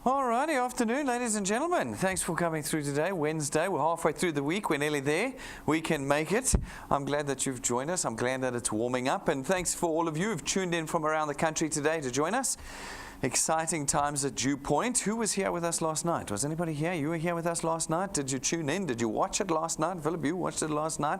Alrighty, afternoon, ladies and gentlemen. Thanks for coming through today, Wednesday. We're halfway through the week. We're nearly there. We can make it. I'm glad that you've joined us. I'm glad that it's warming up. And thanks for all of you who've tuned in from around the country today to join us. Exciting times at DuePoint. Who was here with us last night? Was anybody here? You were here with us last night? Did you tune in? Did you watch it last night? Philip, you watched it last night.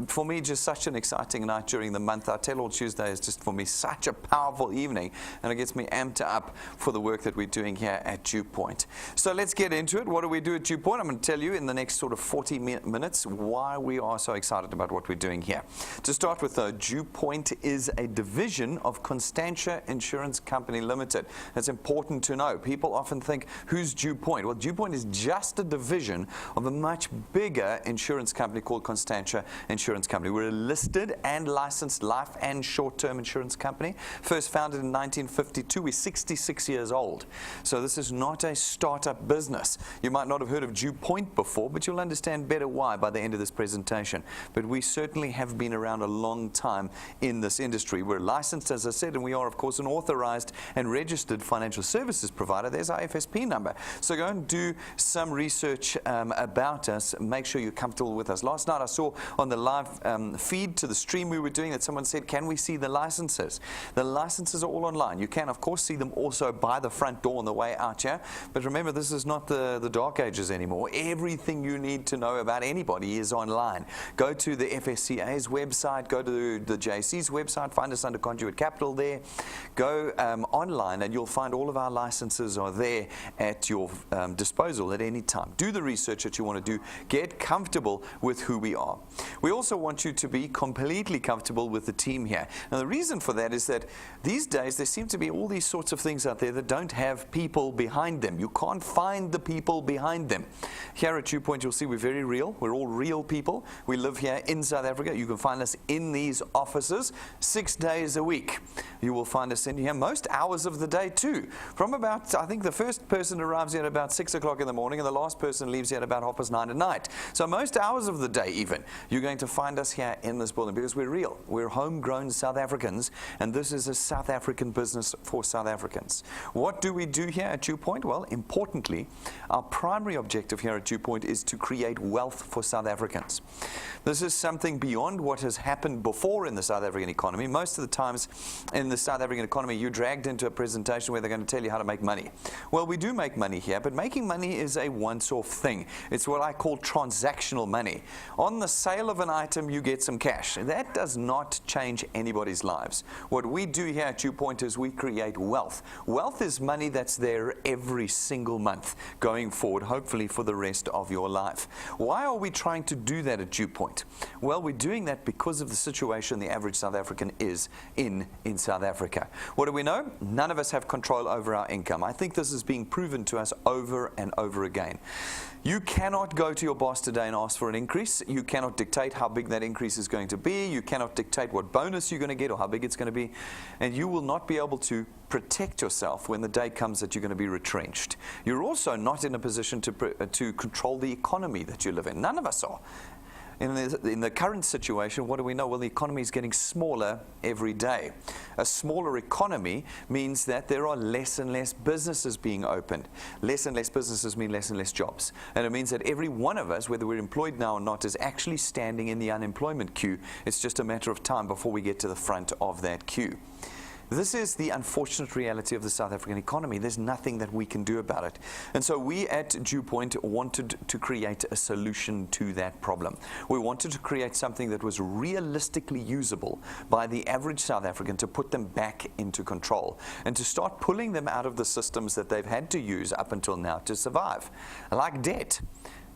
For me, just such an exciting night during the month. I tell all Tuesday is just for me such a powerful evening, and it gets me amped up for the work that we're doing here at DuePoint. So let's get into it. What do we do at DuePoint? I'm going to tell you in the next sort of 40 minutes why we are so excited about what we're doing here. To start with, though, DuePoint is a division of Constantia Insurance Company Limited. It's important to know. People often think, who's DuePoint? Well, DuePoint is just a division of a much bigger insurance company called Constantia Insurance Company. We're a listed and licensed life and short-term insurance company. First founded in 1952. We're 66 years old. So this is not a startup business. You might not have heard of DuePoint before, but you'll understand better why by the end of this presentation. But we certainly have been around a long time in this industry. We're licensed, as I said, and we are, of course, an authorized and registered financial services provider. There's our FSP number. So go and do some research about us. Make sure you're comfortable with us. Last night I saw on the live feed to the stream we were doing that someone said, can we see the licenses? The licenses are all online. You can, of course, see them also by the front door on the way out here. But remember, this is not the dark ages anymore. Everything you need to know about anybody is online. Go to the FSCA's website, go to the JC's website, find us under Conduit Capital there. Go online and you'll find all of our licenses are there at your disposal at any time. Do the research that you want to do. Get comfortable with who we are. We also want you to be completely comfortable with the team here. Now, the reason for that is that these days there seem to be all these sorts of things out there that don't have people behind them. You can't find the people behind them. Here at DuePoint, you'll see we're very real. We're all real people. We live here in South Africa. You can find us in these offices 6 days a week. You will find us in here most hours of the day too. From about, I think the first person arrives here at about 6 o'clock in the morning and the last person leaves here at about 9:30 at night. So most hours of the day even, you're going to find us here in this building because we're real. We're homegrown South Africans, and this is a South African business for South Africans. What do we do here at DuePoint? Well, importantly, our primary objective here at DuePoint is to create wealth for South Africans. This is something beyond what has happened before in the South African economy. Most of the times in the South African economy, you're dragged into a presentation where they're going to tell you how to make money. Well, we do make money here, but making money is a once-off thing. It's what I call transactional money. On the sale of an item, you get some cash. That does not change anybody's lives. What we do here at DuePoint is we create wealth. Wealth is money that's there every single month going forward, hopefully for the rest of your life. Why are we trying to do that at DuePoint? Well, we're doing that because of the situation the average South African is in South Africa. What do we know? None of us have control over our income. I think this is being proven to us over and over again. You cannot go to your boss today and ask for an increase. You cannot dictate how big that increase is going to be. You cannot dictate what bonus you're going to get or how big it's going to be. And you will not be able to protect yourself when the day comes that you're going to be retrenched. You're also not in a position to control the economy that you live in. None of us are. In the current situation, what do we know? Well, the economy is getting smaller every day. A smaller economy means that there are less and less businesses being opened. Less and less businesses mean less and less jobs. And it means that every one of us, whether we're employed now or not, is actually standing in the unemployment queue. It's just a matter of time before we get to the front of that queue. This is the unfortunate reality of the South African economy. There's nothing that we can do about it. And so we at DuePoint wanted to create a solution to that problem. We wanted to create something that was realistically usable by the average South African to put them back into control and to start pulling them out of the systems that they've had to use up until now to survive, like debt.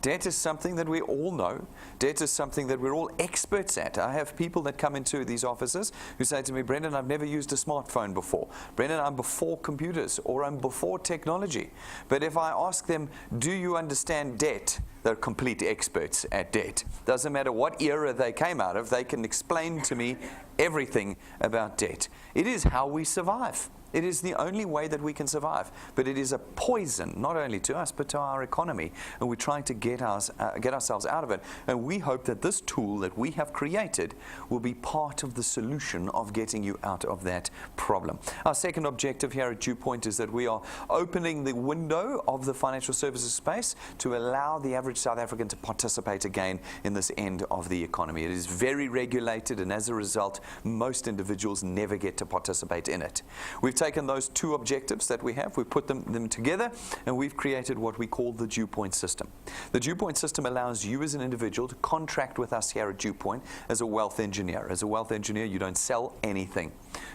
Debt is something that we all know. Debt is something that we're all experts at. I have people that come into these offices who say to me, Brendan, I've never used a smartphone before. Brendan, I'm before computers or I'm before technology. But if I ask them, do you understand debt? They're complete experts at debt. Doesn't matter what era they came out of, they can explain to me everything about debt. It is how we survive. It is the only way that we can survive. But it is a poison, not only to us, but to our economy. And we're trying to get ourselves out of it. And we hope that this tool that we have created will be part of the solution of getting you out of that problem. Our second objective here at DuePoint is that we are opening the window of the financial services space to allow the average South African to participate again in this end of the economy. It is very regulated, and as a result, most individuals never get to participate in it. We've taken those two objectives that we have, we've put them together, and we've created what we call the DuePoint system. The DuePoint system allows you as an individual to contract with us here at DuePoint as a wealth engineer. As a wealth engineer, you don't sell anything.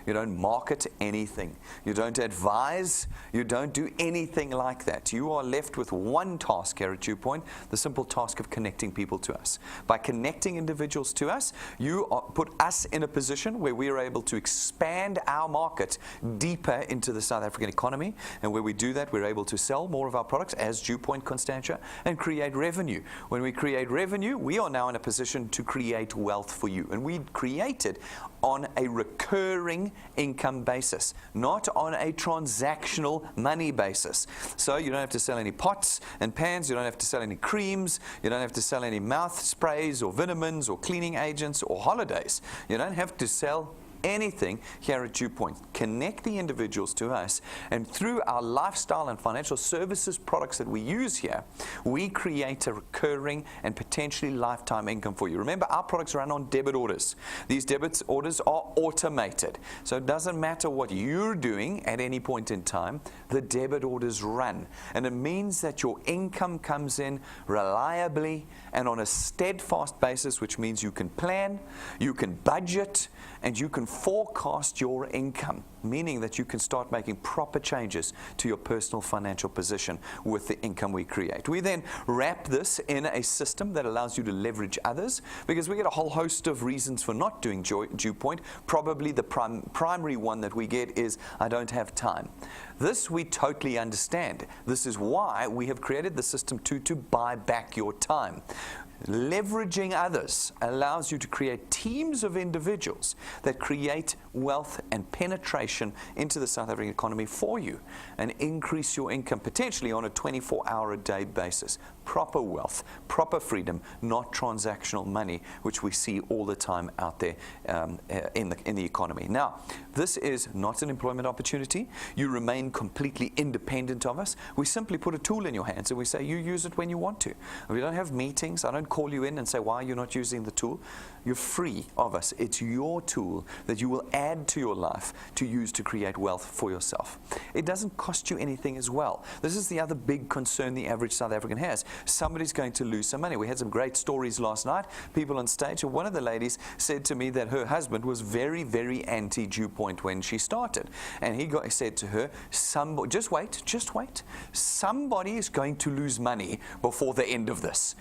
You don't market anything. You don't advise. You don't do anything like that. You are left with one task here at DuePoint, the simple task of connecting people to us. By connecting individuals to us, you put us in a position where we are able to expand our market deeper into the South African economy. And where we do that, we're able to sell more of our products as DuePoint Constantia and create revenue. When we create revenue, we are now in a position to create wealth for you. And we create it on a recurring income basis, not on a transactional money basis. So you don't have to sell any pots and pans, you don't have to sell any creams, you don't have to sell any mouth sprays or vitamins or cleaning agents or holidays. You don't have to sell anything here at DuePoint. Connect the individuals to us, and through our lifestyle and financial services products that we use here, we create a recurring and potentially lifetime income for you. Remember, our products run on debit orders. These debit orders are automated. So it doesn't matter what you're doing at any point in time, the debit orders run. And it means that your income comes in reliably and on a steadfast basis, which means you can plan, you can budget, and you can forecast your income, meaning that you can start making proper changes to your personal financial position with the income we create. We then wrap this in a system that allows you to leverage others, because we get a whole host of reasons for not doing DuePoint. Probably the primary one that we get is, I don't have time. This we totally understand. This is why we have created the system to buy back your time. Leveraging others allows you to create teams of individuals that create wealth and penetration into the South African economy for you and increase your income potentially on a 24-hour-a-day basis. Proper wealth, proper freedom, not transactional money, which we see all the time out there in the economy. Now, this is not an employment opportunity. You remain completely independent of us. We simply put a tool in your hands and we say, you use it when you want to. We don't have meetings. I don't call you in and say, why are you not using the tool? You're free of us. It's your tool that you will add to your life to use to create wealth for yourself. It doesn't cost you anything as well. This is the other big concern the average South African has. Somebody's going to lose some money. We had some great stories last night, people on stage, and one of the ladies said to me that her husband was very, very anti-DuePoint when she started. And he said to her, just wait. Somebody is going to lose money before the end of this.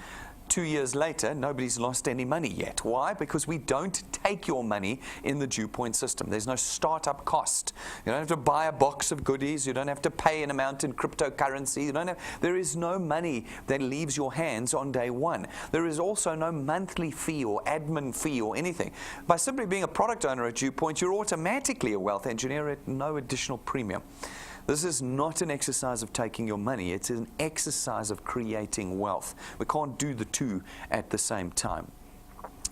2 years later, nobody's lost any money yet. Why? Because we don't take your money in the DuePoint system. There's no startup cost. You don't have to buy a box of goodies. You don't have to pay an amount in cryptocurrency. There is no money that leaves your hands on day one. There is also no monthly fee or admin fee or anything. By simply being a product owner at DuePoint, you're automatically a wealth engineer at no additional premium. This is not an exercise of taking your money. It's an exercise of creating wealth. We can't do the two at the same time.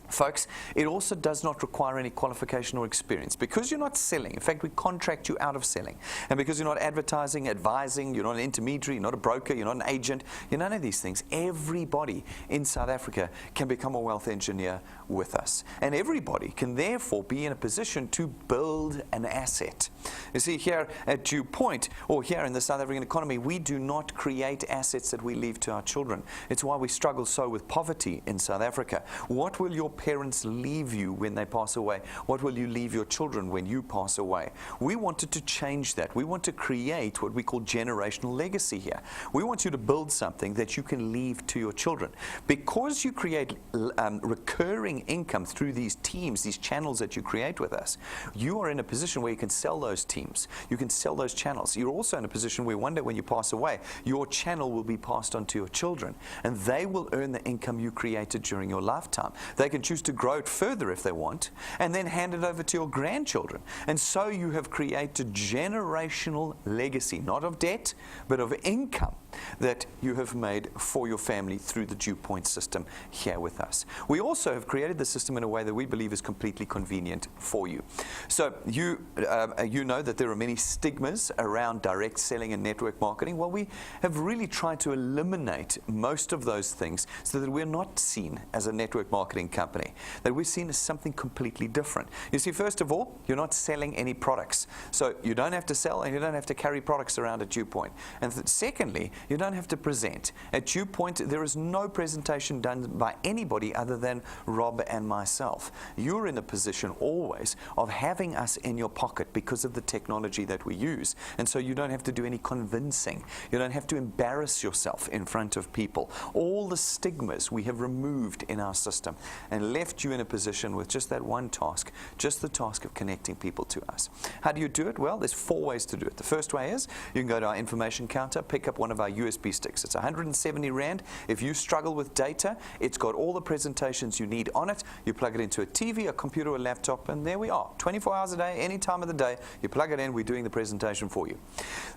Folks, it also does not require any qualification or experience. Because you're not selling, in fact, we contract you out of selling. And because you're not advertising, advising, you're not an intermediary, you're not a broker, you're not an agent, you're none of these things. Everybody in South Africa can become a wealth engineer with us. And everybody can therefore be in a position to build an asset. You see, here at DuePoint, or here in the South African economy, we do not create assets that we leave to our children. It's why we struggle so with poverty in South Africa. What will your parents leave you when they pass away? What will you leave your children when you pass away? We wanted to change that. We want to create what we call generational legacy here. We want you to build something that you can leave to your children. Because you create recurring income through these teams, these channels that you create with us, you are in a position where you can sell those teams. You can sell those channels. You're also in a position where one day when you pass away, your channel will be passed on to your children, and they will earn the income you created during your lifetime. They can choose to grow it further if they want, and then hand it over to your grandchildren. And so you have created generational legacy, not of debt, but of income that you have made for your family through the DuePoint system here with us. We also have created the system in a way that we believe is completely convenient for you. So you know that there are many stigmas around direct selling and network marketing. Well, we have really tried to eliminate most of those things so that we're not seen as a network marketing company, that we're seen as something completely different. You see, first of all, you're not selling any products. So you don't have to sell and you don't have to carry products around at DuePoint. And secondly, you don't have to present. At DuePoint, there is no presentation done by anybody other than Rob and myself. You're in a position always of having us in your pocket because of the technology that we use. And so you don't have to do any convincing. You don't have to embarrass yourself in front of people. All the stigmas we have removed in our system and left you in a position with just that one task, just the task of connecting people to us. How do you do it? Well, there's 4 ways to do it. The first way is you can go to our information counter, pick up one of our USB sticks. It's 170 Rand. If you struggle with data, it's got all the presentations you need on it. You plug it into a TV, a computer, or a laptop, and there we are. 24 hours a day, any time of the day, you plug it in, we're doing the presentation for you.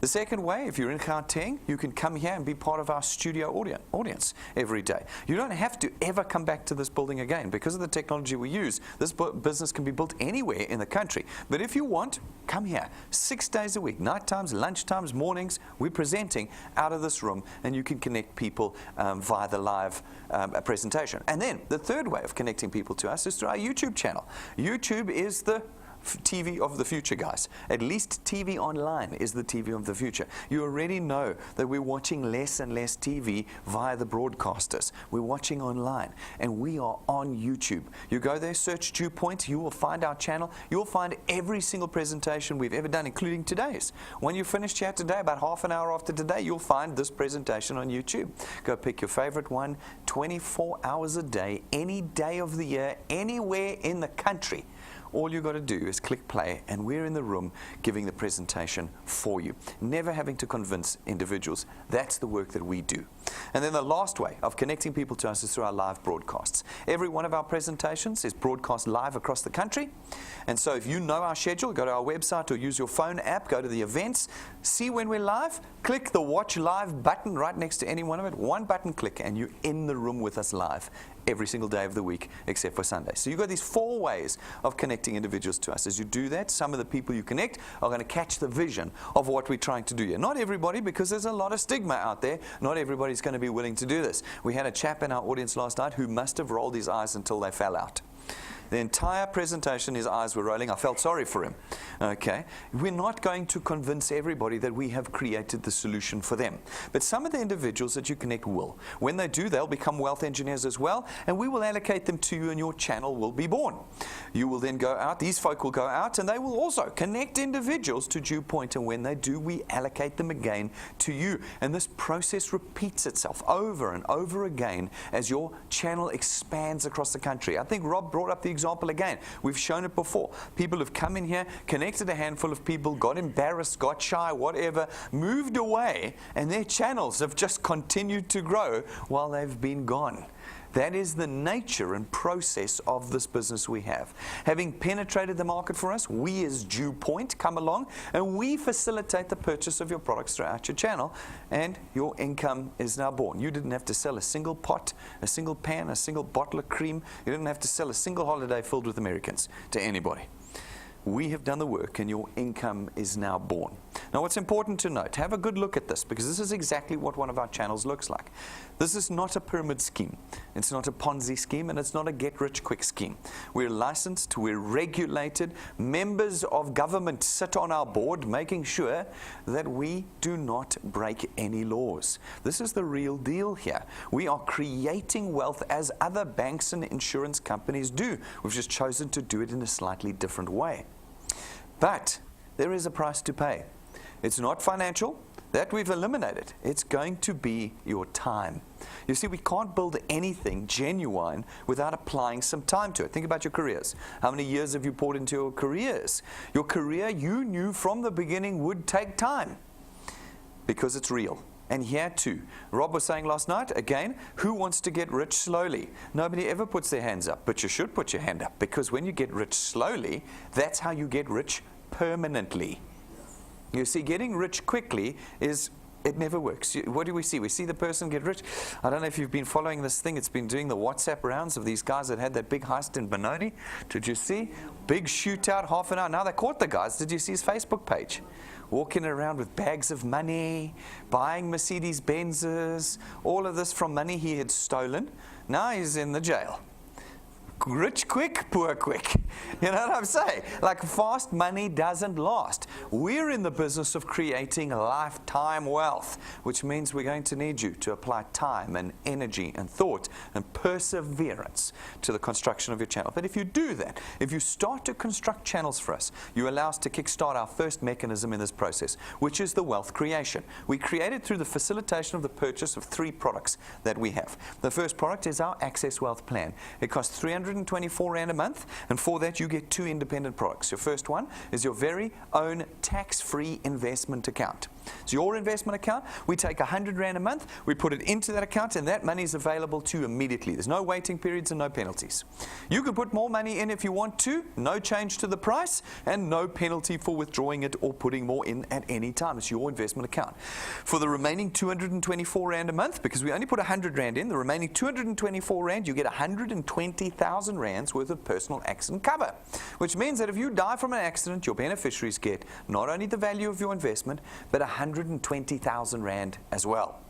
The second way, if you're in Gauteng, you can come here and be part of our studio audience every day. You don't have to ever come back to this building again. Because of the technology we use, this business can be built anywhere in the country. But if you want, come here 6 days a week, night times, lunch times, mornings. We're presenting out of this room, and you can connect people via the live presentation. And then the third way of connecting people to us is through our YouTube channel. YouTube is the TV of the future, guys. At least TV online is the TV of the future. You already know that we're watching less and less TV via the broadcasters. We're watching online, and we are on YouTube. You go there, search DuePoint, you will find our channel. You'll find every single presentation we've ever done, including today's. When you finish chat today, about half an hour after today, you'll find this presentation on YouTube. Go pick your favorite one, 24 hours a day, any day of the year, anywhere in the country. All you got to do is click play, and we're in the room giving the presentation for you, never having to convince individuals. That's the work that we do. And then the last way of connecting people to us is through our live broadcasts. Every one of our presentations is broadcast live across the country. And so if you know our schedule, go to our website or use your phone app, go to the events, see when we're live, click the watch live button right next to any one of it, one button click, and you're in the room with us live every single day of the week except for Sunday. So you've got these 4 ways of connecting individuals to us. As you do that, some of the people you connect are going to catch the vision of what we're trying to do here. Not everybody, because there's a lot of stigma out there. Not everybody's going to be willing to do this. We had a chap in our audience last night who must have rolled his eyes until they fell out. The entire presentation, his eyes were rolling. I felt sorry for him. Okay, we're not going to convince everybody that we have created the solution for them. But some of the individuals that you connect will. When they do, they'll become wealth engineers as well, and we will allocate them to you, and your channel will be born. You will then go out, these folk will go out, and they will also connect individuals to DuePoint, and when they do, we allocate them again to you. And this process repeats itself over and over again as your channel expands across the country. I think Rob brought up the example again. We've shown it before. People have come in here, connected a handful of people, got embarrassed, got shy, whatever, moved away, and their channels have just continued to grow while they've been gone. That is the nature and process of this business we have. Having penetrated the market for us, we as DuePoint come along and we facilitate the purchase of your products throughout your channel, and your income is now born. You didn't have to sell a single pot, a single pan, a single bottle of cream. You didn't have to sell a single holiday filled with Americans to anybody. We have done the work, and your income is now born. Now, what's important to note, have a good look at this, because this is exactly what one of our channels looks like. This is not a pyramid scheme. It's not a Ponzi scheme, and it's not a get-rich-quick scheme. We're licensed, we're regulated, members of government sit on our board, making sure that we do not break any laws. This is the real deal here. We are creating wealth as other banks and insurance companies do. We've just chosen to do it in a slightly different way. But there is a price to pay. It's not financial. That we've eliminated. It's going to be your time. You see, we can't build anything genuine without applying some time to it. Think about your careers. How many years have you poured into your careers? Your career, you knew from the beginning, would take time because it's real. And here too, Rob was saying last night, again, who wants to get rich slowly? Nobody ever puts their hands up, but you should put your hand up, because when you get rich slowly, that's how you get rich permanently. You see, getting rich quickly it never works. What do we see? We see the person get rich. I don't know if you've been following this thing. It's been doing the WhatsApp rounds of these guys that had that big heist in Benoni. Did you see? Big shootout, half an hour. Now they caught the guys. Did you see his Facebook page? Walking around with bags of money, buying Mercedes Benzes, all of this from money he had stolen. Now he's in the jail. Rich quick, poor quick. You know what I'm saying? Like, fast money doesn't last. We're in the business of creating lifetime wealth, which means we're going to need you to apply time and energy and thought and perseverance to the construction of your channel. But if you do that, if you start to construct channels for us, you allow us to kickstart our first mechanism in this process, which is the wealth creation. We create it through the facilitation of the purchase of 3 products that we have. The first product is our Access Wealth Plan. It costs 324 Rand a month, and for that you get 2 independent products. Your first one is your very own tax-free investment account. It's your investment account. We take 100 Rand a month, we put it into that account, and that money is available to you immediately. There's no waiting periods and no penalties. You can put more money in if you want to, no change to the price, and no penalty for withdrawing it or putting more in at any time. It's your investment account. For the remaining 224 Rand a month, because we only put 100 Rand in, the remaining 224 Rand, you get 120,000 Rands worth of personal accident cover, which means that if you die from an accident, your beneficiaries get not only the value of your investment, but 120,000 Rand as well.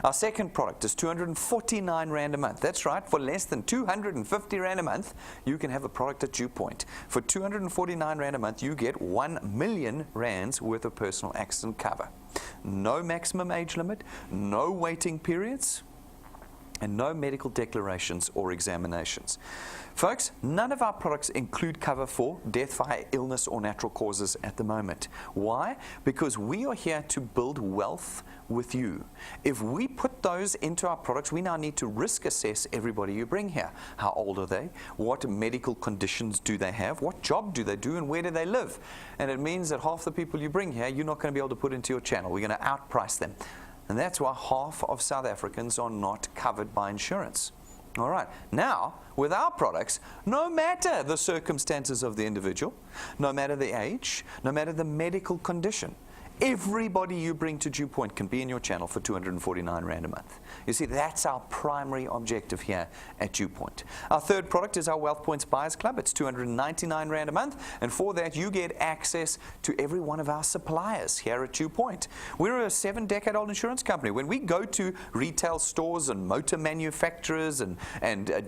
Our second product is 249 Rand a month. That's right, for less than 250 Rand a month, you can have a product at DuePoint. For 249 Rand a month, you get 1 million Rands worth of personal accident cover. No maximum age limit, no waiting periods, and no medical declarations or examinations. Folks, none of our products include cover for death via illness or natural causes at the moment. Why? Because we are here to build wealth with you. If we put those into our products, we now need to risk assess everybody you bring here. How old are they? What medical conditions do they have? What job do they do? And where do they live? And it means that half the people you bring here, you're not going to be able to put into your channel. We're going to outprice them. And that's why half of South Africans are not covered by insurance. All right, now, with our products, no matter the circumstances of the individual, no matter the age, no matter the medical condition, everybody you bring to DuePoint can be in your channel for 249 Rand a month. You see, that's our primary objective here at DuePoint. Our third product is our Wealth Points Buyers Club. It's 299 Rand a month, and for that you get access to every one of our suppliers here at DuePoint. We're a 7-decade-old insurance company. When we go to retail stores and motor manufacturers and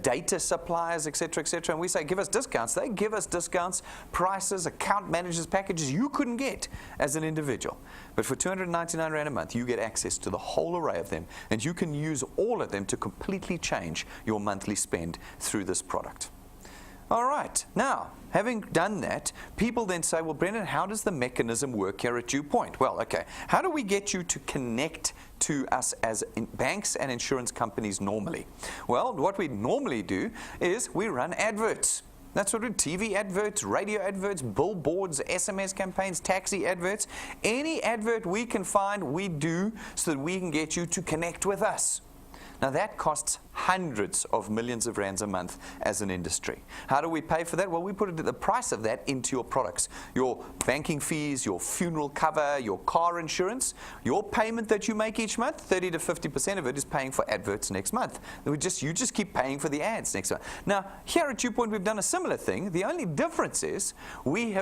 data suppliers, etc., and we say, give us discounts, they give us discounts, prices, account managers, packages you couldn't get as an individual. But for 299 Rand a month, you get access to the whole array of them, and you can use all of them to completely change your monthly spend through this product. All right, now, having done that, people then say, well, Brendan, how does the mechanism work here at DuePoint? Well, okay, how do we get you to connect to us as banks and insurance companies normally? Well, what we normally do is we run adverts. That's what we do. TV adverts, radio adverts, billboards, SMS campaigns, taxi adverts. Any advert we can find, we do so that we can get you to connect with us. Now that costs hundreds of millions of rands a month as an industry. How do we pay for that? Well, we put the price of that into your products. Your banking fees, your funeral cover, your car insurance, your payment that you make each month, 30 to 50% of it is paying for adverts next month. You just keep paying for the ads next month. Now, here at DuePoint, we've done a similar thing. The only difference is we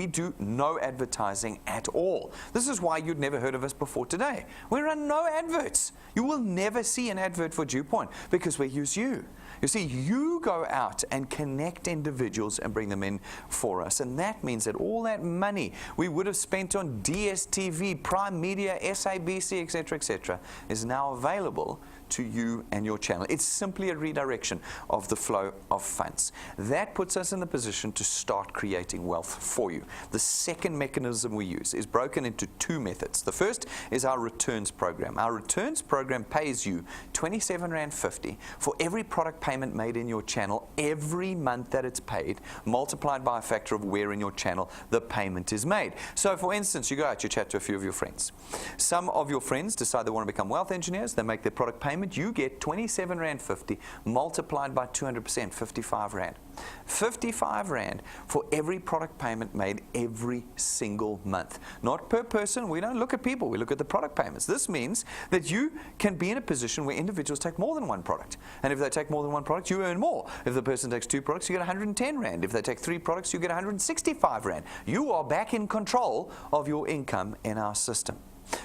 do no advertising at all. This is why you'd never heard of us before today. We run no adverts. You will never see an advert for DuePoint because we use you. You see, you go out and connect individuals and bring them in for us. And that means that all that money we would have spent on DSTV, Prime Media, SABC, etc., is now available to you and your channel. It's simply a redirection of the flow of funds. That puts us in the position to start creating wealth for you. The second mechanism we use is broken into two methods. The first is our returns program. Our returns program pays you £27.50 for every product payment made in your channel every month that it's paid, multiplied by a factor of where in your channel the payment is made. So for instance, you go out, you chat to a few of your friends. Some of your friends decide they want to become wealth engineers, they make their product payment, you get £27.50 multiplied by 200%, 55 Rand. 55 Rand for every product payment made every single month. Not per person, we don't look at people, we look at the product payments. This means that you can be in a position where individuals take more than one product. And if they take more than one product, you earn more. If the person takes 2 products, you get 110 Rand. If they take 3 products, you get 165 Rand. You are back in control of your income in our system.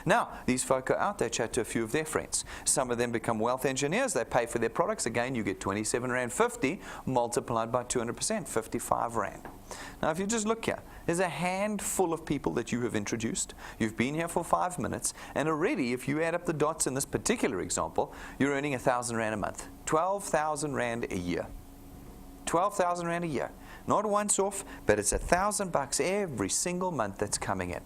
Now, these folk are out, they chat to a few of their friends. Some of them become wealth engineers, they pay for their products. Again, you get £27.50 multiplied by 200%, 55 Rand. Now, if you just look here, there's a handful of people that you have introduced. You've been here for 5 minutes, and already, if you add up the dots in this particular example, you're earning 1,000 Rand a month, 12,000 Rand a year. 12,000 Rand a year. Not once off, but it's $1,000 every single month that's coming in.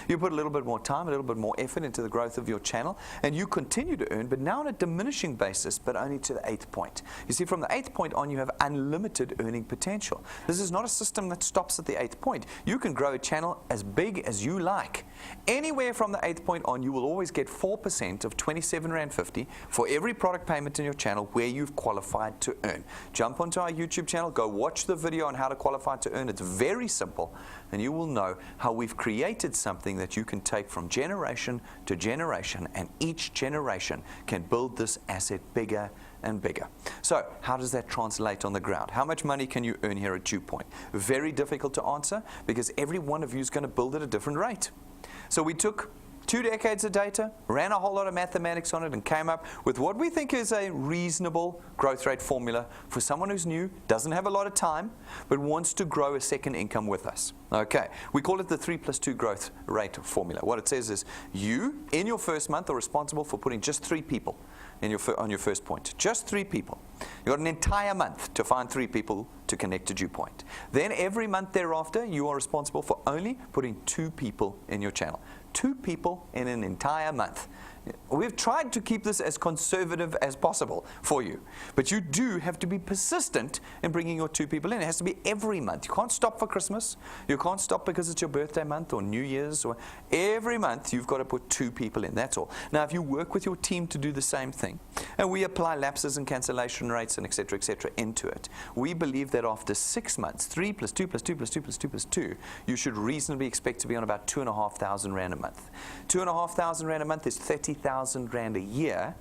You put a little bit more time, a little bit more effort into the growth of your channel, and you continue to earn, but now on a diminishing basis, but only to the 8th point. You see, from the 8th point on, you have unlimited earning potential. This is not a system that stops at the 8th point. You can grow a channel as big as you like. Anywhere from the 8th point on, you will always get 4% of £27.50 for every product payment in your channel where you've qualified to earn. Jump onto our YouTube channel, go watch the video on how to qualify to earn. It's very simple, and you will know how we've created something that you can take from generation to generation, and each generation can build this asset bigger and bigger. So how does that translate on the ground? How much money can you earn here at DuePoint? Very difficult to answer, because every one of you is going to build at a different rate. So we took 2 decades of data, ran a whole lot of mathematics on it, and came up with what we think is a reasonable growth rate formula for someone who's new, doesn't have a lot of time, but wants to grow a second income with us. Okay, we call it the 3+2 growth rate formula. What it says is, you, in your first month, are responsible for putting just 3 people on your first point. Just 3 people. You've got an entire month to find 3 people to connect to DuePoint. Then every month thereafter, you are responsible for only putting 2 people in your channel. 2 people in an entire month. We've tried to keep this as conservative as possible for you, but you do have to be persistent in bringing your 2 people in. It has to be every month. You can't stop for Christmas. You can't stop because it's your birthday month or New Year's. Or every month you've got to put 2 people in. That's all. Now, if you work with your team to do the same thing, and we apply lapses and cancellation rates and etc., into it, we believe that after 6 months, 3 plus 2 plus 2 plus 2 plus 2 plus 2, you should reasonably expect to be on about 2,500 Rand a month. 2,500 Rand a month is 30,000 Rand a year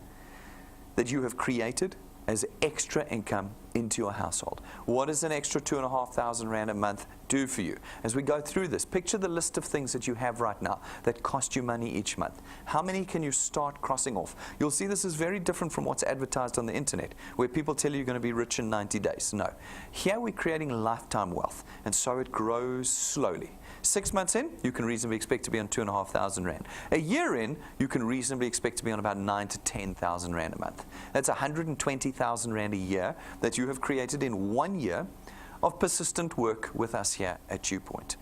that you have created as extra income into your household. What does an extra 2,500 Rand a month do for you? As we go through this, picture the list of things that you have right now that cost you money each month. How many can you start crossing off? You'll see this is very different from what's advertised on the internet, where people tell you you're going to be rich in 90 days. No. Here we're creating lifetime wealth, and so it grows slowly. 6 months in, you can reasonably expect to be on 2,500 Rand. A year in, you can reasonably expect to be on about 9,000 to 10,000 Rand a month. That's 120,000 Rand a year that you have created in 1 year of persistent work with us here at DuePoint.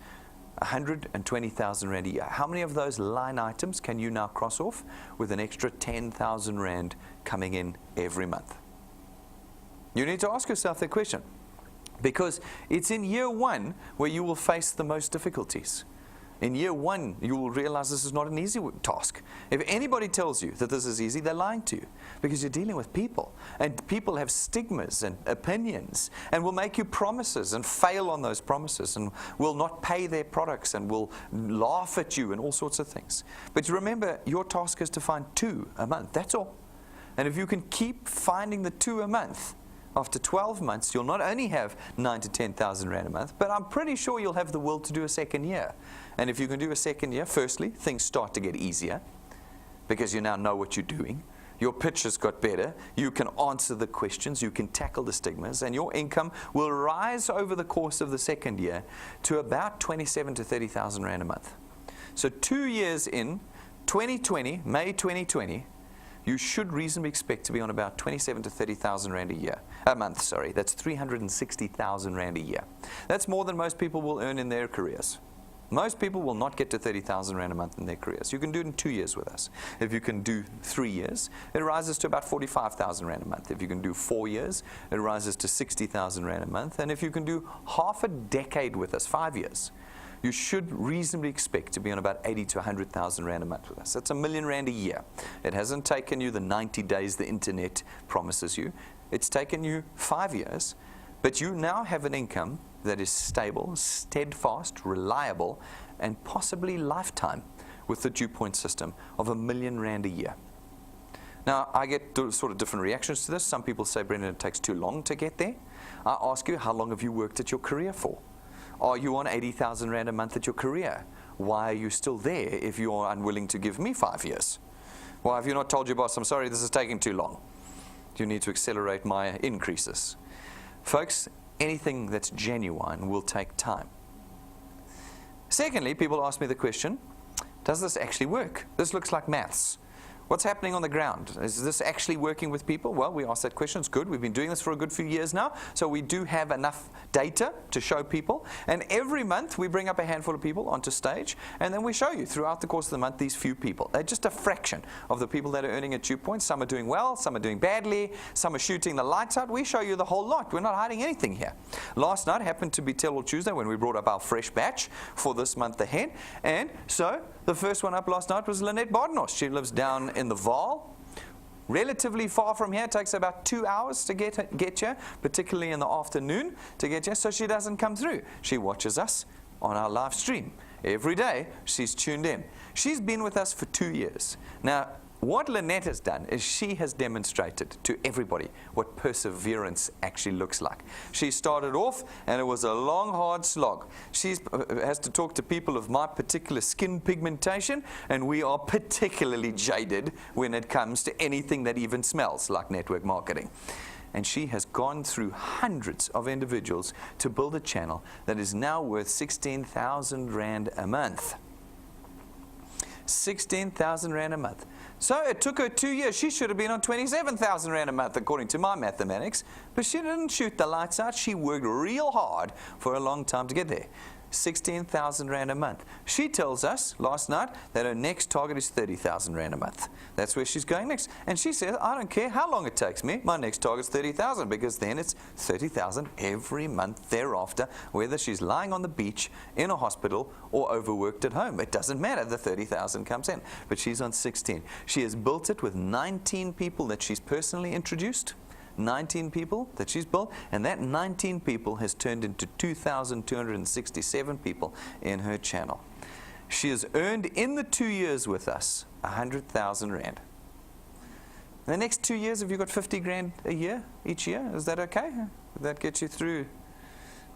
120,000 Rand a year. How many of those line items can you now cross off with an extra 10,000 Rand coming in every month? You need to ask yourself that question, because it's in year 1 where you will face the most difficulties. In year 1, you will realize this is not an easy task. If anybody tells you that this is easy, they're lying to you, because you're dealing with people, and people have stigmas and opinions, and will make you promises and fail on those promises, and will not pay their products, and will laugh at you and all sorts of things. But remember, your task is to find 2 a month. That's all. And if you can keep finding the 2 a month, after 12 months, you'll not only have 9,000 to 10,000 Rand a month, but I'm pretty sure you'll have the will to do a second year. And if you can do a second year, firstly, things start to get easier, because you now know what you're doing. Your pitch has got better. You can answer the questions. You can tackle the stigmas. And your income will rise over the course of the second year to about 27,000 to 30,000 Rand a month. So 2 years in, 2020, May 2020, you should reasonably expect to be on about 27 to 30,000 Rand a month, sorry. That's 360,000 Rand a year. That's more than most people will earn in their careers. Most people will not get to 30,000 Rand a month in their careers. You can do it in 2 years with us. If you can do 3 years, it rises to about 45,000 Rand a month. If you can do 4 years, it rises to 60,000 Rand a month. And if you can do half a decade with us, 5 years, you should reasonably expect to be on about 80 to 100,000 Rand a month with us. That's R1,000,000 a year. It hasn't taken you the 90 days the internet promises you. It's taken you 5 years, but you now have an income that is stable, steadfast, reliable, and possibly lifetime with the DuePoint system of R1,000,000 a year. Now, I get sort of different reactions to this. Some people say, Brendan, it takes too long to get there. I ask you, how long have you worked at your career for? Are you on 80,000 Rand a month at your career? Why are you still there if you are unwilling to give me 5 years? Why have you not told your boss, I'm sorry, this is taking too long? You need to accelerate my increases. Folks, anything that's genuine will take time. Secondly, people ask me the question, does this actually work? This looks like maths. What's happening on the ground? Is this actually working with people? Well, we asked that question. It's good. We've been doing this for a good few years now, so we do have enough data to show people. And every month, we bring up a handful of people onto stage, and then we show you throughout the course of the month these few people. They're just a fraction of the people that are earning at DuePoint. Some are doing well, some are doing badly, some are shooting the lights out. We show you the whole lot. We're not hiding anything here. Last night happened to be Tell All Tuesday when we brought up our fresh batch for this month ahead. And so the first one up last night was Lynette Bardenos. She lives down in the Vaal, relatively far from here. It takes about 2 hours to get here, particularly in the afternoon to get here, so she doesn't come through. She watches us on our live stream. Every day, she's tuned in. She's been with us for 2 years. Now, what Lynette has done is she has demonstrated to everybody what perseverance actually looks like. She started off, and it was a long, hard slog. She has to talk to people of my particular skin pigmentation, and we are particularly jaded when it comes to anything that even smells like network marketing. And she has gone through hundreds of individuals to build a channel that is now worth 16,000 Rand a month. 16,000 Rand a month. So it took her 2 years. She should have been on 27,000 Rand a month, according to my mathematics. But she didn't shoot the lights out. She worked real hard for a long time to get there. 16,000 Rand a month. She tells us last night that her next target is 30,000 Rand a month. That's where she's going next. And she says, I don't care how long it takes me. My next target is 30,000, because then it's 30,000 every month thereafter, whether she's lying on the beach, in a hospital, or overworked at home. It doesn't matter. The 30,000 comes in. But she's on 16. She has built it with 19 people that she's personally introduced. 19 people that she's built, and that 19 people has turned into 2,267 people in her channel. She has earned in the 2 years with us 100,000 Rand. In the next 2 years, have you got 50 grand a year, each year? Is that okay? Would that get you through?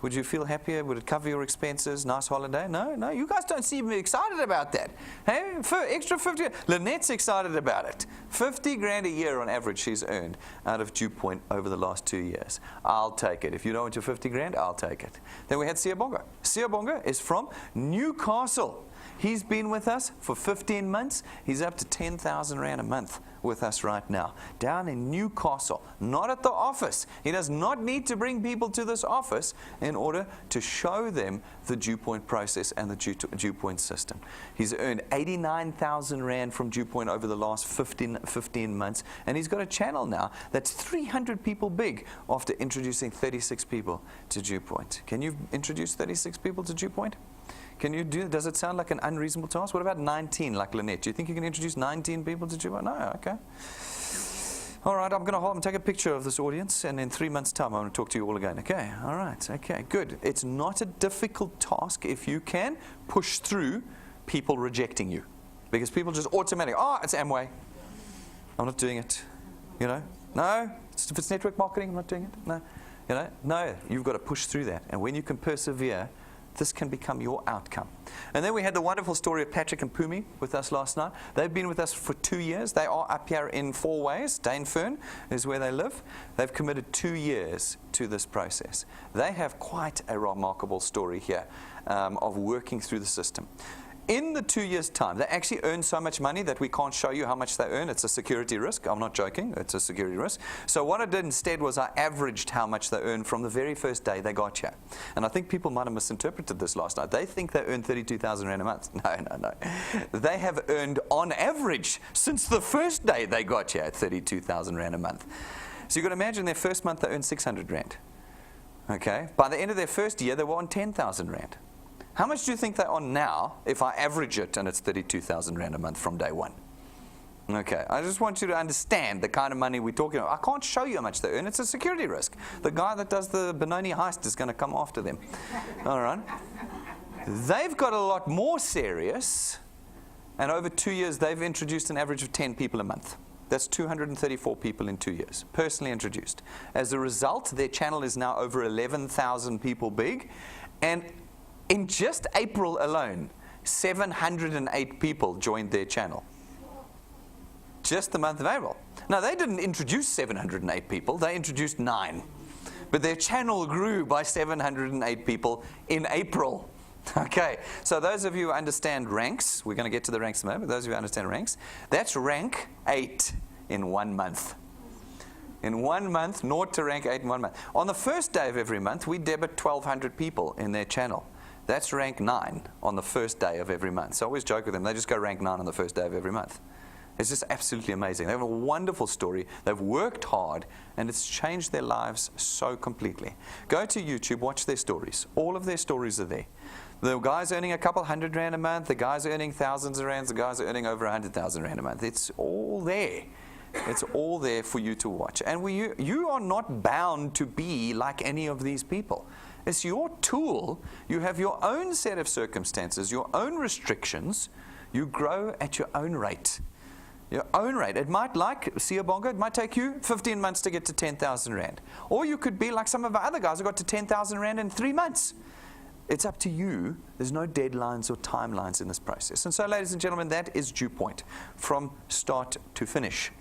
Would you feel happier? Would it cover your expenses? Nice holiday? No, you guys don't seem excited about that. Hey, for extra 50, Lynette's excited about it. 50 grand a year on average she's earned out of DuePoint over the last 2 years. I'll take it. If you don't want your 50 grand, I'll take it. Then we had Siyabonga. Siyabonga is from Newcastle. He's been with us for 15 months. He's up to 10,000 Rand a month with us right now, down in Newcastle, not at the office. He does not need to bring people to this office in order to show them the DuePoint process and the DuePoint system. He's earned 89,000 Rand from DuePoint over the last 15 months, and he's got a channel now that's 300 people big after introducing 36 people to DuePoint. Can you introduce 36 people to DuePoint? Can you do? Does it sound like an unreasonable task? What about 19, like Lynette? Do you think you can introduce 19 people to DuePoint? No, okay. All right, I'm going to take a picture of this audience, and in 3 months' time, I'm going to talk to you all again. Okay, all right, okay, good. It's not a difficult task if you can push through people rejecting you, because people just automatically, it's Amway. I'm not doing it. You know, no. If it's network marketing, I'm not doing it. No, you know, no. You've got to push through that, and when you can persevere, this can become your outcome. And then we had the wonderful story of Patrick and Pumi with us last night. They've been with us for 2 years. They are up here in Four Ways. Dainfern is where they live. They've committed 2 years to this process. They have quite a remarkable story here of working through the system. In the 2 years' time, they actually earn so much money that we can't show you how much they earn. It's a security risk. I'm not joking. It's a security risk. So what I did instead was I averaged how much they earned from the very first day they got here. And I think people might have misinterpreted this last night. They think they earn 32,000 Rand a month. No. They have earned on average since the first day they got here at 32,000 Rand a month. So you can imagine their first month they earned 600 Rand. Okay. By the end of their first year, they were on 10,000 Rand. How much do you think they're on now if I average it and it's 32,000 Rand a month from day one? Okay, I just want you to understand the kind of money we're talking about. I can't show you how much they earn. It's a security risk. The guy that does the Benoni heist is going to come after them. All right. They've got a lot more serious, and over 2 years they've introduced an average of 10 people a month. That's 234 people in 2 years, personally introduced. As a result, their channel is now over 11,000 people big, and in just April alone, 708 people joined their channel. Just the month of April. Now, they didn't introduce 708 people, they introduced 9. But their channel grew by 708 people in April. Okay, so those of you who understand ranks, we're going to get to the ranks in a moment, but those of you who understand ranks, that's rank 8 in 1 month. In 1 month, 0 to rank 8 in 1 month. On the first day of every month, we debit 1,200 people in their channel. That's rank 9 on the first day of every month. So I always joke with them, they just go rank 9 on the first day of every month. It's just absolutely amazing. They have a wonderful story. They've worked hard, and it's changed their lives so completely. Go to YouTube, watch their stories. All of their stories are there. The guys earning a couple hundred Rand a month, the guys earning thousands of Rands, the guys are earning over 100,000 Rand a month. It's all there. It's all there for you to watch. And you are not bound to be like any of these people. It's your tool. You have your own set of circumstances, your own restrictions. You grow at your own rate. Your own rate. It might, like Siyabonga, it might take you 15 months to get to 10,000 Rand. Or you could be like some of our other guys who got to 10,000 Rand in 3 months. It's up to you. There's no deadlines or timelines in this process. And so, ladies and gentlemen, that is DuePoint from start to finish.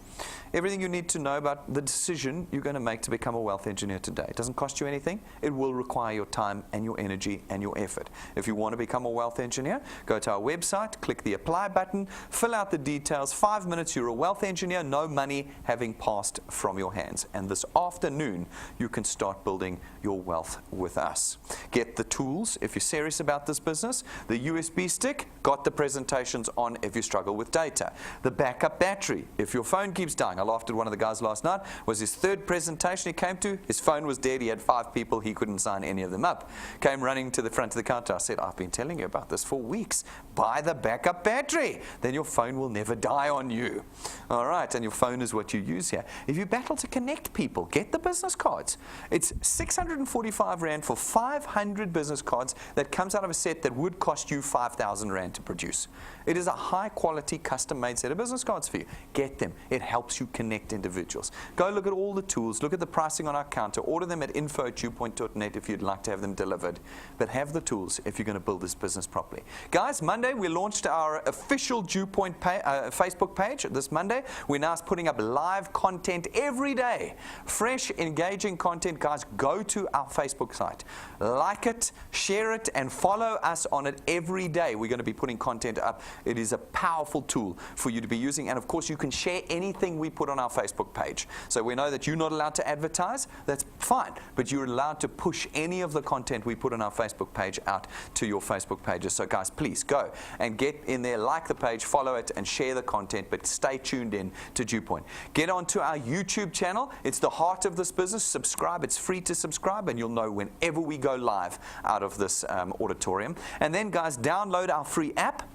Everything you need to know about the decision you're going to make to become a wealth engineer today. It doesn't cost you anything. It will require your time and your energy and your effort. If you want to become a wealth engineer, go to our website, click the apply button, fill out the details. 5 minutes, you're a wealth engineer, no money having passed from your hands. And this afternoon, you can start building your wealth with us. Get the tools if you're serious about this business. The USB stick, got the presentations on if you struggle with data. The backup battery, if your phone keeps dying. I laughed at one of the guys last night. Was his third presentation he came to. His phone was dead. He had 5 people. He couldn't sign any of them up. Came running to the front of the counter. I said, I've been telling you about this for weeks. Buy the backup battery. Then your phone will never die on you. All right. And your phone is what you use here. If you battle to connect people, get the business cards. It's 645 Rand for 500 business cards that comes out of a set that would cost you 5,000 Rand to produce. It is a high quality custom made set of business cards for you. Get them. It helps you connect individuals. Go look at all the tools. Look at the pricing on our counter. Order them at info@duepoint.net if you'd like to have them delivered. But have the tools if you're going to build this business properly. Guys, Monday we launched our official DuePoint Facebook page. This Monday we're now putting up live content every day. Fresh, engaging content. Guys, go to our Facebook site. Like it, share it, and follow us on it every day. We're going to be putting content up. It is a powerful tool for you to be using. And of course, you can share anything we put on our Facebook page. So we know that you're not allowed to advertise. That's fine. But you're allowed to push any of the content we put on our Facebook page out to your Facebook pages. So guys, please go and get in there, like the page, follow it, and share the content. But stay tuned in to DuePoint. Get onto our YouTube channel. It's the heart of this business. Subscribe. It's free to subscribe, and you'll know whenever we go live out of this auditorium. And then, guys, download our free app.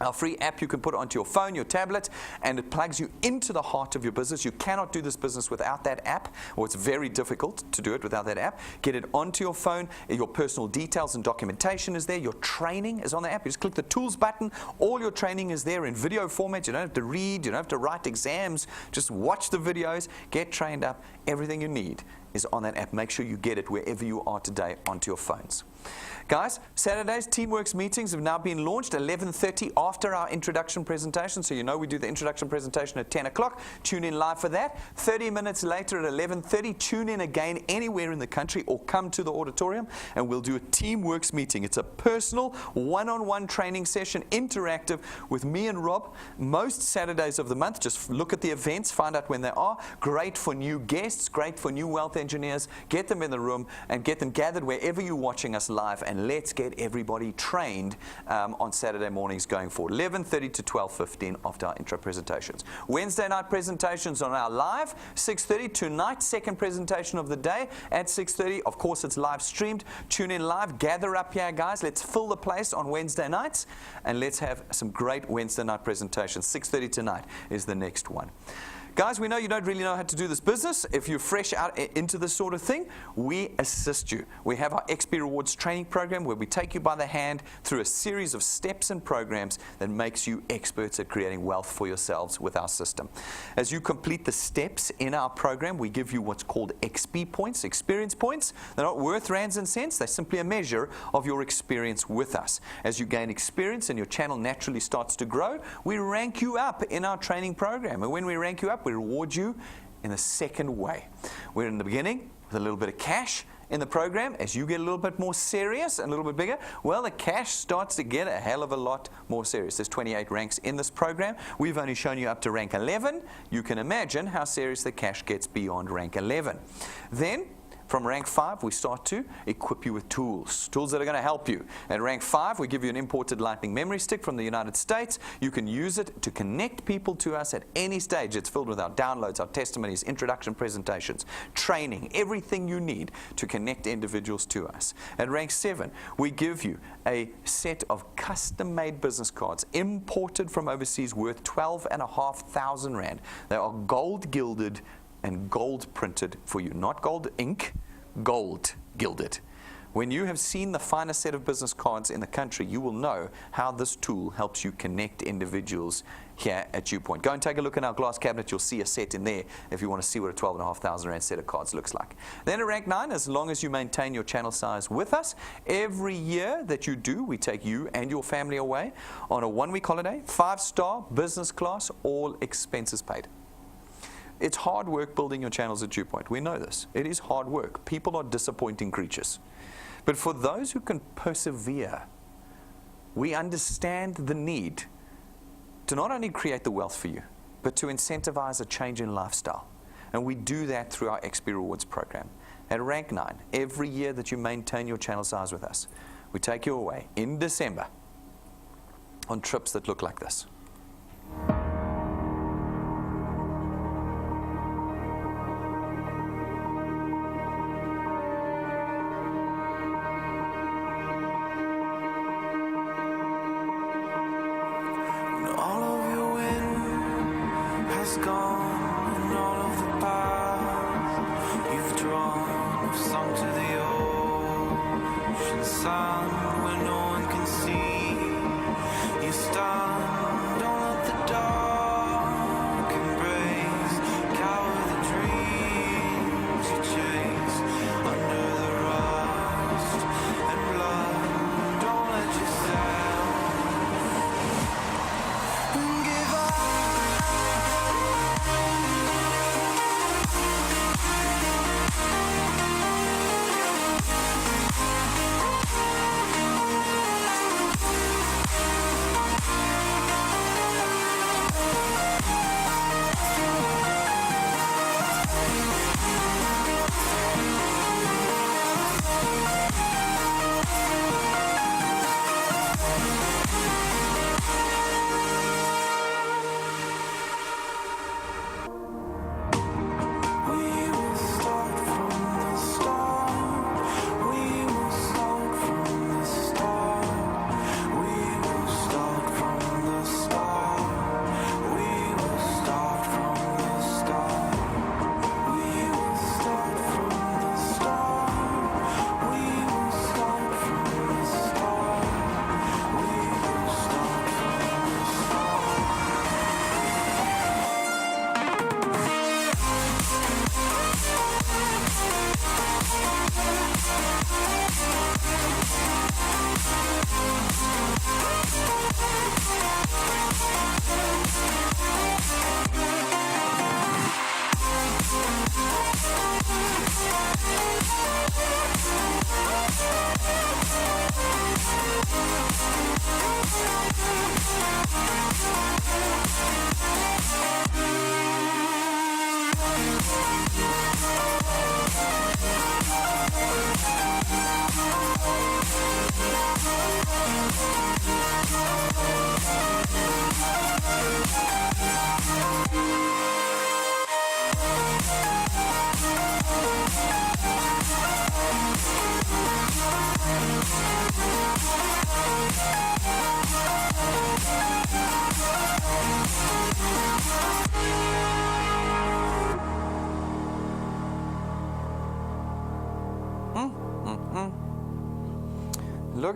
Our free app you can put onto your phone, your tablet, and it plugs you into the heart of your business. You cannot do this business without that app, or it's very difficult to do it without that app. Get it onto your phone. Your personal details and documentation is there. Your training is on the app. You just click the tools button. All your training is there in video format. You don't have to read. You don't have to write exams. Just watch the videos. Get trained up. Everything you need is on that app. Make sure you get it wherever you are today onto your phones. Guys, Saturday's Teamworks meetings have now been launched 11:30 after our introduction presentation. So you know we do the introduction presentation at 10 o'clock. Tune in live for that. 30 minutes later at 11:30, tune in again anywhere in the country or come to the auditorium and we'll do a Teamworks meeting. It's a personal one-on-one training session, interactive with me and Rob, most Saturdays of the month. Just look at the events, find out when they are. Great for new guests, great for new wealth engineers. Get them in the room and get them gathered wherever you're watching us live, and let's get everybody trained on Saturday mornings going forward. 11:30 to 12:15 after our intro presentations. Wednesday night presentations on our live, 6:30 tonight, second presentation of the day at 6:30. Of course, it's live streamed. Tune in live, gather up here, guys. Let's fill the place on Wednesday nights, and let's have some great Wednesday night presentations. 6:30 tonight is the next one. Guys, we know you don't really know how to do this business. If you're fresh out into this sort of thing, we assist you. We have our XP Rewards training program where we take you by the hand through a series of steps and programs that makes you experts at creating wealth for yourselves with our system. As you complete the steps in our program, we give you what's called XP points, experience points. They're not worth rands and cents. They're simply a measure of your experience with us. As you gain experience and your channel naturally starts to grow, we rank you up in our training program. And when we rank you up, we reward you in the second way. We're in the beginning with a little bit of cash in the program. As you get a little bit more serious and a little bit bigger, well, the cash starts to get a hell of a lot more serious. There's 28 ranks in this program. We've only shown you up to rank 11. You can imagine how serious the cash gets beyond rank 11. Then, from rank 5, we start to equip you with tools that are going to help you. At rank 5, we give you an imported lightning memory stick from the United States. You can use it to connect people to us at any stage. It's filled with our downloads, our testimonies, introduction presentations, training, everything you need to connect individuals to us. At rank 7, we give you a set of custom-made business cards imported from overseas worth 12,500 Rand. They are gold gilded and gold printed for you, not gold ink, gold gilded. When you have seen the finest set of business cards in the country, you will know how this tool helps you connect individuals here at DuePoint. Go and take a look in our glass cabinet. You'll see a set in there if you want to see what a 12,500 Rand set of cards looks like. Then at rank 9, as long as you maintain your channel size with us, every year that you do, we take you and your family away on a one-week holiday, 5-star business class, all expenses paid. It's hard work building your channels at DuePoint. We know this. It is hard work. People are disappointing creatures. But for those who can persevere, we understand the need to not only create the wealth for you, but to incentivize a change in lifestyle. And we do that through our XP Rewards program. At rank 9, every year that you maintain your channel size with us, we take you away in December on trips that look like this. Sun where no one can see you stand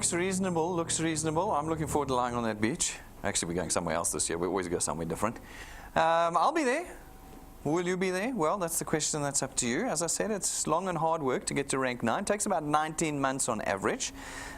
looks reasonable, looks reasonable. I'm looking forward to lying on that beach. Actually, we're going somewhere else this year. We always go somewhere different. I'll be there. Will you be there? Well, that's the question. That's up to you. As I said, it's long and hard work to get to rank 9. It takes about 19 months on average.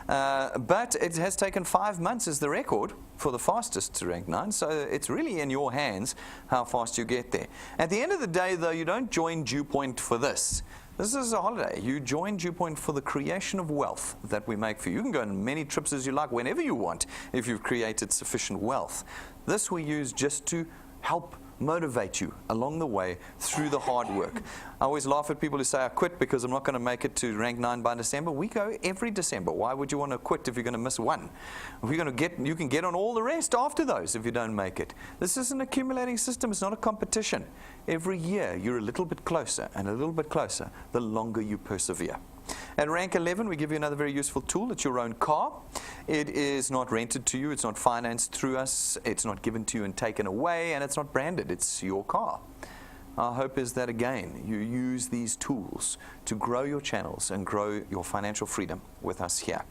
But it has taken 5 months as the record for the fastest to rank 9. So it's really in your hands how fast you get there. At the end of the day, though, you don't join DuePoint for this. This is a holiday. You join DuePoint for the creation of wealth that we make for you. You can go on many trips as you like, whenever you want, if you've created sufficient wealth. This we use just to help motivate you along the way through the hard work. I always laugh at people who say, I quit because I'm not going to make it to rank 9 by December. We go every December. Why would you want to quit if you're going to miss one? If you're going to get, you can get on all the rest after those if you don't make it. This is an accumulating system. It's not a competition. Every year, you're a little bit closer and a little bit closer the longer you persevere. At rank 11, we give you another very useful tool. It's your own car. It is not rented to you. It's not financed through us. It's not given to you and taken away, and it's not branded. It's your car. Our hope is that, again, you use these tools to grow your channels and grow your financial freedom with us here.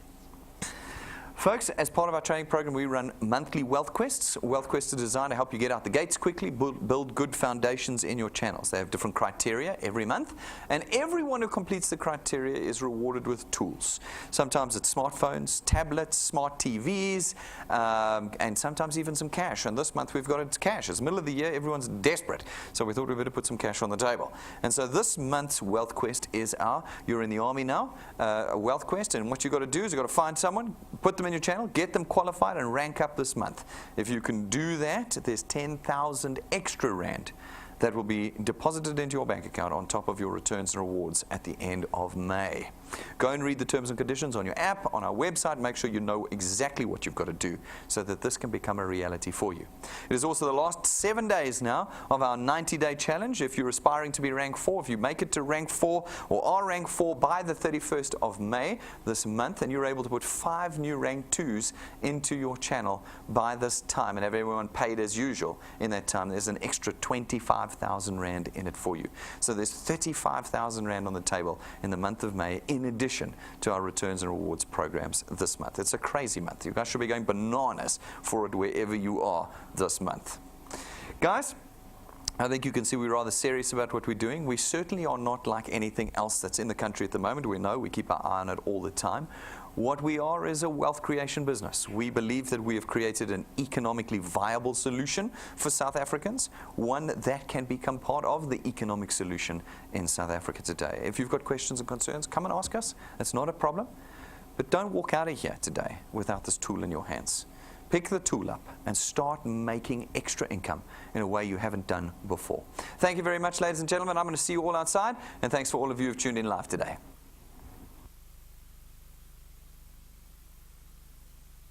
Folks, as part of our training program, we run monthly wealth quests. Wealth quests are designed to help you get out the gates quickly, build good foundations in your channels. They have different criteria every month, and everyone who completes the criteria is rewarded with tools. Sometimes it's smartphones, tablets, smart TVs, and sometimes even some cash. And this month we've got it cash. It's the middle of the year, everyone's desperate, so we thought we better put some cash on the table. And so this month's wealth quest is you're in the army now, a wealth quest, and what you've got to do is you've got to find someone, put them in your channel, get them qualified, and rank up this month. If you can do that, there's 10,000 extra rand that will be deposited into your bank account on top of your returns and rewards at the end of May. Go and read the terms and conditions on your app, on our website. Make sure you know exactly what you've got to do so that this can become a reality for you. It is also the last 7 days now of our 90-day challenge. If you're aspiring to be rank 4, if you make it to rank 4 or are rank 4 by the 31st of May this month, and you're able to put 5 new rank 2s into your channel by this time and have everyone paid as usual in that time, there's an extra 25,000 Rand in it for you. So there's 35,000 Rand on the table in the month of May, in addition to our returns and rewards programs this month. It's a crazy month. You guys should be going bananas for it wherever you are this month. Guys, I think you can see we're rather serious about what we're doing. We certainly are not like anything else that's in the country at the moment. We know we keep our eye on it all the time. What we are is a wealth creation business. We believe that we have created an economically viable solution for South Africans, one that can become part of the economic solution in South Africa today. If you've got questions and concerns, come and ask us. It's not a problem. But don't walk out of here today without this tool in your hands. Pick the tool up and start making extra income in a way you haven't done before. Thank you very much, ladies and gentlemen. I'm going to see you all outside, and thanks for all of you who've tuned in live today.